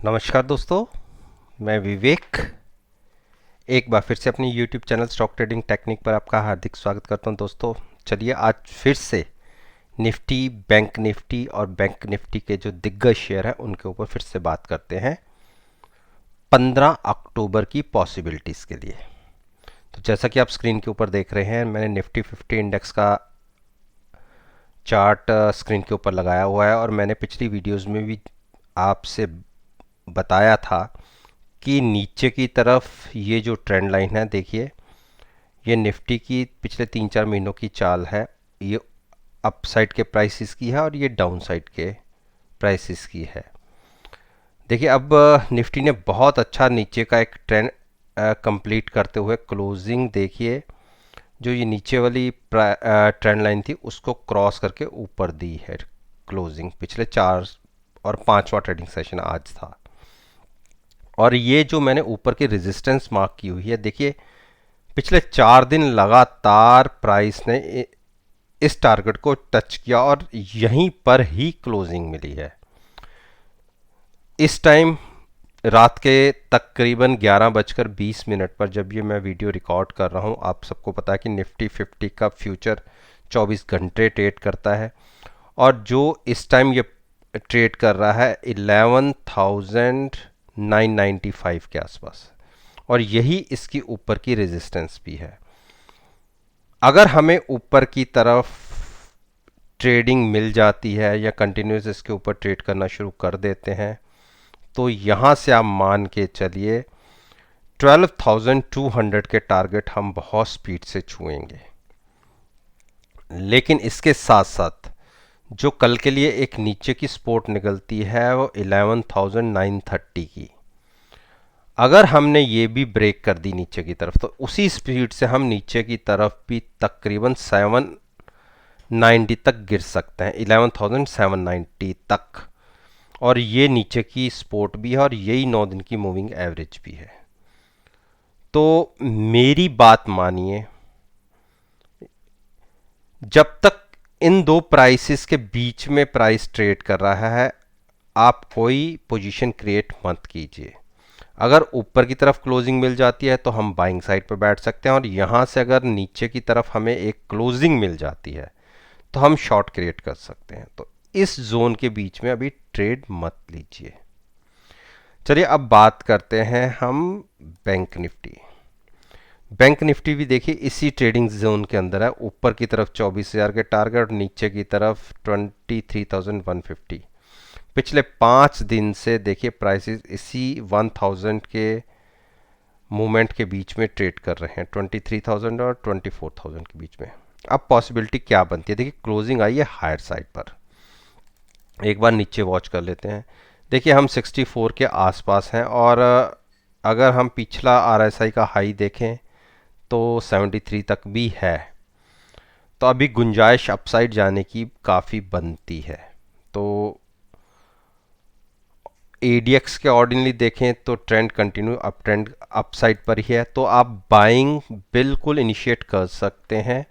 नमस्कार दोस्तों, मैं विवेक एक बार फिर से अपनी YouTube channel stock trading technique पर आपका हार्दिक स्वागत करता हूं। दोस्तों चलिए आज फिर से निफ्टी, बैंक निफ्टी और बैंक निफ्टी के जो दिग्गज शेयर हैं उनके ऊपर फिर से बात करते हैं 15 अक्टूबर की पॉसिबिलिटीज़ के लिए। तो जैसा कि आप स्क्रीन के ऊपर देख रहे हैं, मैंने निफ्टी 50 इंडेक्स का चार्ट स्क्रीन के ऊपर लगाया हुआ है और मैंने पिछली वीडियोज़ में भी आपसे बताया था कि नीचे की तरफ ये जो ट्रेंड लाइन है, देखिए ये निफ्टी की पिछले 3-4 महीनों की चाल है। ये अपसाइड के प्राइसेस की है और ये डाउन साइड के प्राइसेस की है। देखिए अब निफ्टी ने बहुत अच्छा नीचे का एक ट्रेंड कंप्लीट करते हुए क्लोजिंग, देखिए जो ये नीचे वाली ट्रेंड लाइन थी उसको क्रॉस करके ऊपर दी है। क्लोजिंग पिछले 4 और 5वां ट्रेडिंग सेशन आज था। और ये जो मैंने ऊपर की रेजिस्टेंस मार्क की हुई है, देखिए पिछले 4 दिन लगातार प्राइस ने इस टारगेट को टच किया और यहीं पर ही क्लोजिंग मिली है। इस टाइम रात के तकरीबन 11:20 पर जब ये मैं वीडियो रिकॉर्ड कर रहा हूँ, आप सबको पता है कि निफ्टी 50 का फ्यूचर 24 घंटे ट्रेड करता है और जो इस टाइम ये ट्रेड कर रहा है 11,995 के आसपास, और यही इसकी ऊपर की रेजिस्टेंस भी है। अगर हमें ऊपर की तरफ ट्रेडिंग मिल जाती है या कंटिन्यूस इसके ऊपर ट्रेड करना शुरू कर देते हैं तो यहाँ से आप मान के चलिए 12,200 के टारगेट हम बहुत स्पीड से छुएंगे। लेकिन इसके साथ साथ जो कल के लिए एक नीचे की सपोर्ट निकलती है वो 11,930 की, अगर हमने ये भी ब्रेक कर दी नीचे की तरफ तो उसी स्पीड से हम नीचे की तरफ भी तकरीबन 790 तक गिर सकते हैं, 11,790 तक। और ये नीचे की सपोर्ट भी है और यही 9 दिन की मूविंग एवरेज भी है। तो मेरी बात मानिए, जब तक इन दो प्राइसेस के बीच में प्राइस ट्रेड कर रहा है आप कोई पोजीशन क्रिएट मत कीजिए। अगर ऊपर की तरफ क्लोजिंग मिल जाती है तो हम बाइंग साइड पर बैठ सकते हैं और यहाँ से अगर नीचे की तरफ हमें एक क्लोजिंग मिल जाती है तो हम शॉर्ट क्रिएट कर सकते हैं। तो इस जोन के बीच में अभी ट्रेड मत लीजिए। चलिए अब बात करते हैं हम बैंक निफ्टी। बैंक निफ्टी भी देखिए इसी ट्रेडिंग जोन के अंदर है। ऊपर की तरफ 24,000 के टारगेट और नीचे की तरफ 23,150। पिछले 5 दिन से देखिए प्राइसेस इसी 1000 के मूवमेंट के बीच में ट्रेड कर रहे हैं, 23,000 और 24,000 के बीच में। अब पॉसिबिलिटी क्या बनती है, देखिए क्लोजिंग आई है हायर साइड पर, एक बार नीचे वॉच कर लेते हैं। देखिए हम 64 के आसपास हैं और अगर हम पिछला RSI का हाई देखें तो 73 तक भी है। तो अभी गुंजाइश अपसाइड जाने की काफ़ी बनती है। तो ADX के ऑर्डिनली देखें तो trend continue up trend upside पर ही है, तो आप बाइंग बिल्कुल इनिशिएट कर सकते हैं।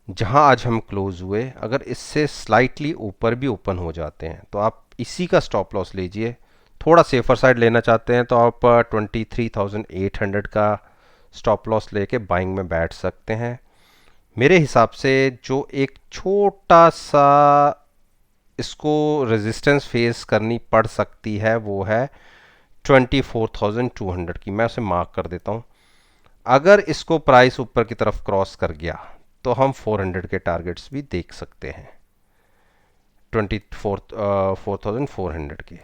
जहां आज हम क्लोज हुए, अगर इससे स्लाइटली ऊपर भी ओपन हो जाते हैं तो आप इसी का स्टॉप लॉस लीजिए। थोड़ा सेफर साइड लेना चाहते हैं तो आप 23,800 का स्टॉप लॉस लेके बाइंग में बैठ सकते हैं। मेरे हिसाब से जो एक छोटा सा इसको रेजिस्टेंस फेस करनी पड़ सकती है वो है 24,200 की, मैं उसे मार्क कर देता हूँ। अगर इसको प्राइस ऊपर की तरफ क्रॉस कर गया तो हम 400 के टारगेट्स भी देख सकते हैं, 4,400 के।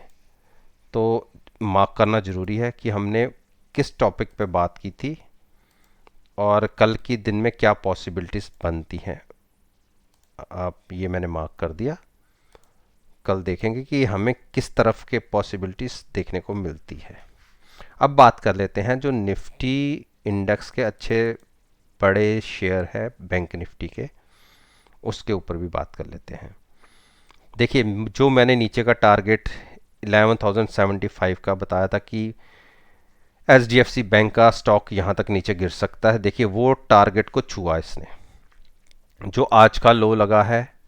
तो मार्क करना ज़रूरी है कि हमने किस टॉपिक पे बात की थी और कल की दिन में क्या पॉसिबिलिटीज़ बनती हैं। आप ये मैंने मार्क कर दिया। कल देखेंगे कि हमें किस तरफ के पॉसिबिलिटीज़ देखने को मिलती है। अब बात कर लेते हैं जो निफ्टी इंडेक्स के अच्छे बड़े शेयर है बैंक निफ्टी के, उसके ऊपर भी बात कर लेते हैं। देखिए जो मैंने नीचे का टारगेट 11,075 का बताया था कि HDFC बैंक का स्टॉक यहाँ तक नीचे गिर सकता है, देखिए वो टारगेट को छुआ इसने। जो आज का लो लगा है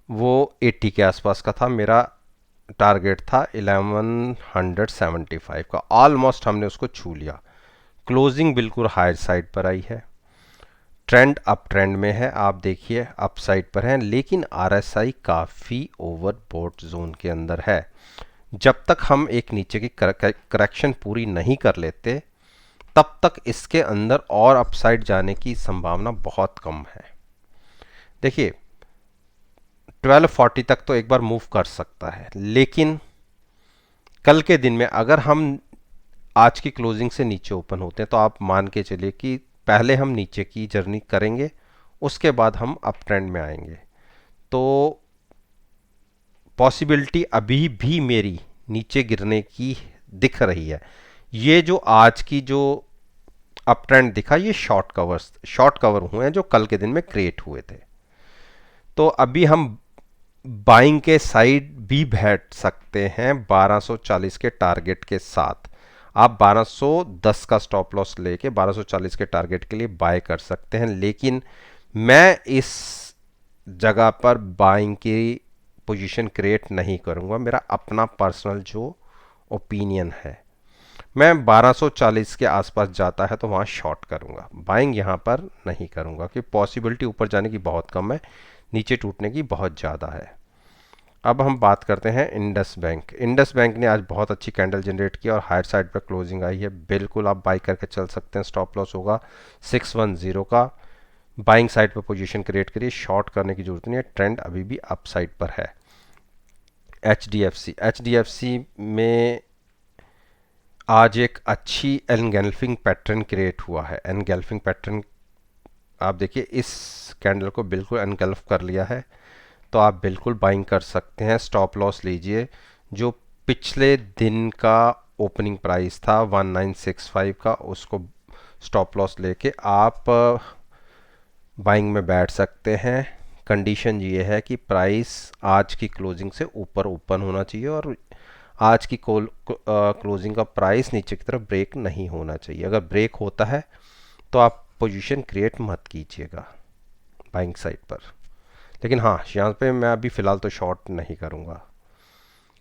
वो 80 के आसपास का था। मेरा टारगेट था 1175 का, ऑलमोस्ट हमने उसको छू लिया। क्लोजिंग बिल्कुल हायर साइड पर आई है, ट्रेंड अप ट्रेंड में है, आप देखिए अप साइड पर है, लेकिन आरएसआई काफ़ी ओवरबॉट जोन के अंदर है। जब तक हम एक नीचे की करेक्शन पूरी नहीं कर लेते तब तक इसके अंदर और अपसाइड जाने की संभावना बहुत कम है। देखिए 1240 तक तो एक बार मूव कर सकता है, लेकिन कल के दिन में अगर हम आज की क्लोजिंग से नीचे ओपन होते हैं तो आप मान के चलिए कि पहले हम नीचे की जर्नी करेंगे, उसके बाद हम अप ट्रेंड में आएंगे। तो पॉसिबिलिटी अभी भी मेरी नीचे गिरने की दिख रही है। ये जो आज की जो अप ट्रेंड दिखा, ये शॉर्ट कवर हुए हैं जो कल के दिन में क्रिएट हुए थे। तो अभी हम बाइंग के साइड भी बैठ सकते हैं 1240 के टारगेट के साथ। आप 1210 का स्टॉप लॉस लेके 1240 के टारगेट के लिए बाय कर सकते हैं, लेकिन मैं इस जगह पर बाइंग की पोजीशन क्रिएट नहीं करूंगा। मेरा अपना पर्सनल जो ओपिनियन है, मैं 1240 के आसपास जाता है तो वहाँ शॉर्ट करूंगा, बाइंग यहाँ पर नहीं करूंगा कि पॉसिबिलिटी ऊपर जाने की बहुत कम है, नीचे टूटने की बहुत ज़्यादा है। अब हम बात करते हैं इंडस बैंक। इंडस बैंक ने आज बहुत अच्छी कैंडल जनरेट की और हायर साइड पर क्लोजिंग आई है, बिल्कुल आप बाई करके चल सकते हैं। स्टॉप लॉस होगा 610 का। बाइंग साइड पर पोजीशन क्रिएट करिए, शॉर्ट करने की जरूरत नहीं है, ट्रेंड अभी भी अप साइड पर है। एच डी एफ सी में आज एक अच्छी एनगल्फिंग पैटर्न क्रिएट हुआ है। एनगल्फिंग पैटर्न आप देखिए, इस कैंडल को बिल्कुल एनगल्फ कर लिया है, तो आप बिल्कुल बाइंग कर सकते हैं। स्टॉप लॉस लीजिए, जो पिछले दिन का ओपनिंग प्राइस था 1965 का, उसको स्टॉप लॉस लेके आप बाइंग में बैठ सकते हैं। कंडीशन ये है कि प्राइस आज की क्लोजिंग से ऊपर ओपन होना चाहिए और आज की क्लोजिंग का प्राइस नीचे की तरफ ब्रेक नहीं होना चाहिए। अगर ब्रेक होता है तो आप पोजीशन क्रिएट मत कीजिएगा बाइंग साइड पर। लेकिन हाँ, यहाँ पे मैं अभी फ़िलहाल तो शॉर्ट नहीं करूँगा।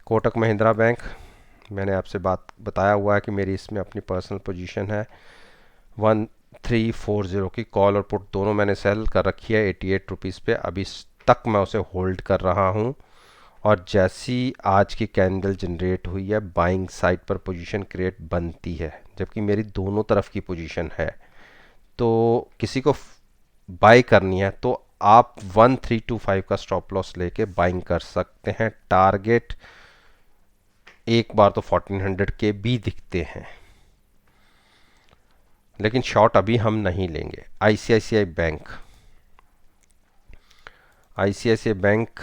कोटक महिंद्रा बैंक, मैंने आपसे बताया हुआ है कि मेरी इसमें अपनी पर्सनल पोजीशन है। 1340 की कॉल और पुट दोनों मैंने सेल कर रखी है 88 रुपीज़ पे, अभी तक मैं उसे होल्ड कर रहा हूँ। और जैसी आज की कैंडल जनरेट हुई है, बाइंग साइड पर पोजीशन क्रिएट बनती है, जबकि मेरी दोनों तरफ की पोजीशन है। तो किसी को बाय करनी है तो आप 1325 का स्टॉप लॉस लेके बाइंग कर सकते हैं। टारगेट एक बार तो 1400 के भी दिखते हैं, लेकिन शॉर्ट अभी हम नहीं लेंगे। ICICI bank, ICICI bank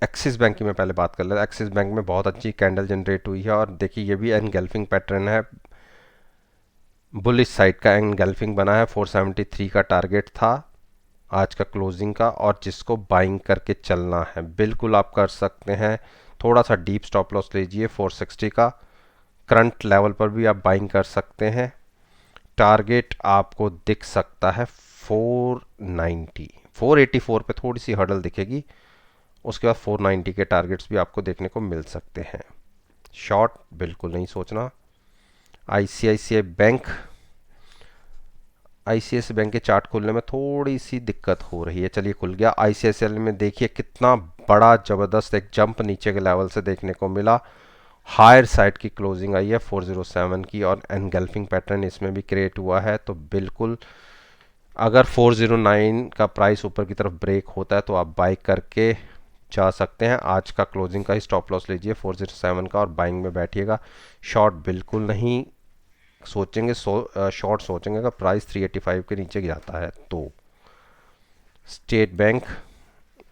axis bank की मैं पहले बात कर लेता। एक्सिस बैंक में बहुत अच्छी कैंडल जनरेट हुई है और देखिए ये भी एनगल्फिंग पैटर्न है, बुलिश साइड का एनगल्फिंग बना है। 473 का टारगेट था आज का क्लोजिंग का, और जिसको बाइंग करके चलना है बिल्कुल आप कर सकते हैं। थोड़ा सा डीप स्टॉप लॉस लीजिए 460 का, करंट लेवल पर भी आप बाइंग कर सकते हैं। टारगेट आपको दिख सकता है 490, 484 पे थोड़ी सी हर्डल दिखेगी, उसके बाद 490 के टारगेट्स भी आपको देखने को मिल सकते हैं। शॉर्ट बिल्कुल नहीं सोचना। आईसीआईसीआई बैंक, आईसीआईसीआई बैंक के चार्ट खुलने में थोड़ी सी दिक्कत हो रही है। चलिए खुल गया। आईसीआईसीआई में देखिए कितना बड़ा ज़बरदस्त एक जंप नीचे के लेवल से देखने को मिला। हायर साइड की क्लोजिंग आई है 407 की और एनगल्फिंग पैटर्न इसमें भी क्रिएट हुआ है। तो बिल्कुल अगर 409 का प्राइस ऊपर की तरफ ब्रेक होता है तो आप बाई करके जा सकते हैं। आज का क्लोजिंग का ही स्टॉप लॉस लीजिए 407 का और बाइंग में बैठिएगा। शॉर्ट बिल्कुल नहीं सोचेंगे, शॉर्ट सोचेंगे अगर प्राइस 385 के नीचे गिराता है तो। स्टेट बैंक,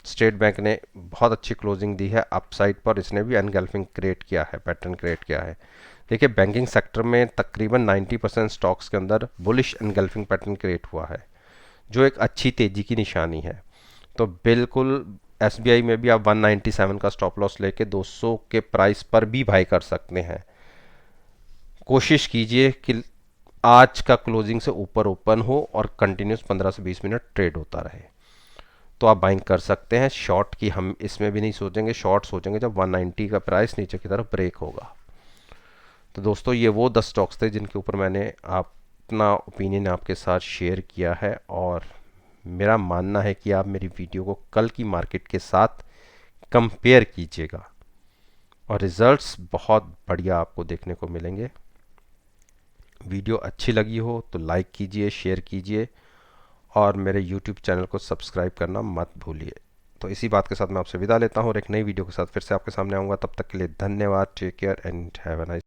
स्टेट बैंक ने बहुत अच्छी क्लोजिंग दी है अपसाइड पर, इसने भी एनगल्फिंग क्रिएट किया है, पैटर्न क्रिएट किया है। देखिए बैंकिंग सेक्टर में तकरीबन 90% स्टॉक्स के अंदर बुलिश एनगल्फिंग पैटर्न क्रिएट हुआ है, जो एक अच्छी तेज़ी की निशानी है। तो बिल्कुल एसबीआई में भी आप 197 का स्टॉप लॉस लेके 200 के प्राइस पर भी बाई कर सकते हैं। कोशिश कीजिए कि आज का क्लोजिंग से ऊपर ओपन हो और कंटिन्यूस 15 से 20 मिनट ट्रेड होता रहे। तो आप बाइंग कर सकते हैं। शॉर्ट की हम इसमें भी नहीं सोचेंगे, शॉर्ट सोचेंगे जब 190 का प्राइस नीचे की तरफ ब्रेक होगा। तो दोस्तों ये वो 10 स्टॉक्स थे जिनके ऊपर मैंने अपना ओपिनियन आपके साथ शेयर किया है, और मेरा मानना है कि आप मेरी वीडियो को कल की मार्केट के साथ कंपेयर कीजिएगा और रिजल्ट्स बहुत बढ़िया आपको देखने को मिलेंगे। वीडियो अच्छी लगी हो तो लाइक कीजिए, शेयर कीजिए और मेरे यूट्यूब चैनल को सब्सक्राइब करना मत भूलिए। तो इसी बात के साथ मैं आपसे विदा लेता हूँ और एक नई वीडियो के साथ फिर से आपके सामने आऊँगा। तब तक के लिए धन्यवाद। Take care and have a nice